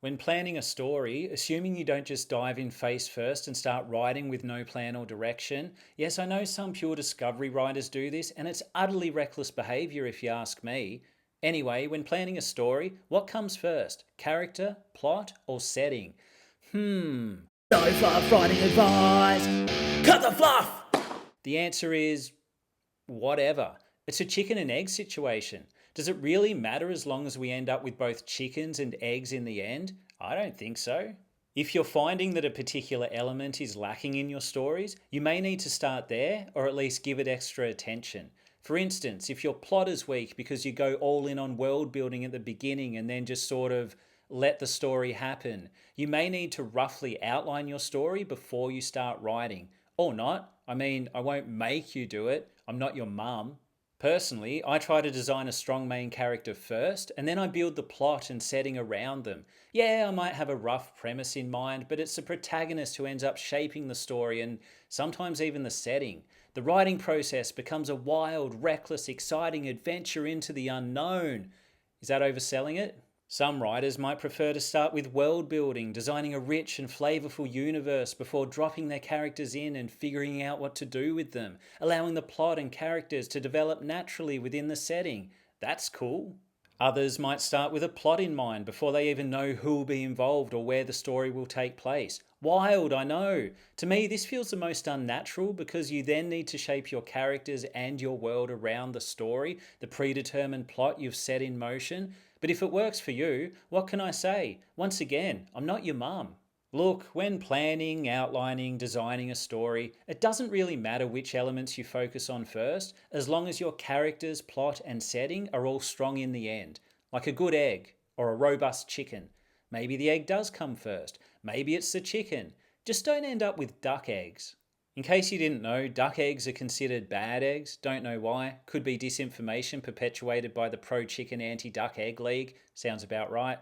When planning a story, assuming you don't just dive in face first and start writing with no plan or direction. Yes, I know some pure discovery writers do this, and it's utterly reckless behavior if you ask me. Anyway, when planning a story, what comes first? Character, plot, or setting? No fluff writing advice! Cut the fluff! The answer is whatever. It's a chicken and egg situation. Does it really matter as long as we end up with both chickens and eggs in the end? I don't think so. If you're finding that a particular element is lacking in your stories, you may need to start there or at least give it extra attention. For instance, if your plot is weak because you go all in on world building at the beginning and then just sort of let the story happen, you may need to roughly outline your story before you start writing. Or not. I mean, I won't make you do it. I'm not your mum. Personally, I try to design a strong main character first, and then I build the plot and setting around them. Yeah, I might have a rough premise in mind, but it's the protagonist who ends up shaping the story and sometimes even the setting. The writing process becomes a wild, reckless, exciting adventure into the unknown. Is that overselling it? Some writers might prefer to start with world building, designing a rich and flavourful universe before dropping their characters in and figuring out what to do with them, allowing the plot and characters to develop naturally within the setting. That's cool. Others might start with a plot in mind before they even know who will be involved or where the story will take place. Wild, I know. To me, this feels the most unnatural because you then need to shape your characters and your world around the story, the predetermined plot you've set in motion. But if it works for you, what can I say? Once again, I'm not your mum. Look, when planning, outlining, designing a story, it doesn't really matter which elements you focus on first, as long as your characters, plot, and setting are all strong in the end. Like a good egg, or a robust chicken. Maybe the egg does come first, maybe it's the chicken. Just don't end up with duck eggs. In case you didn't know, duck eggs are considered bad eggs. Don't know why. Could be disinformation perpetuated by the pro chicken, anti duck egg league. Sounds about right.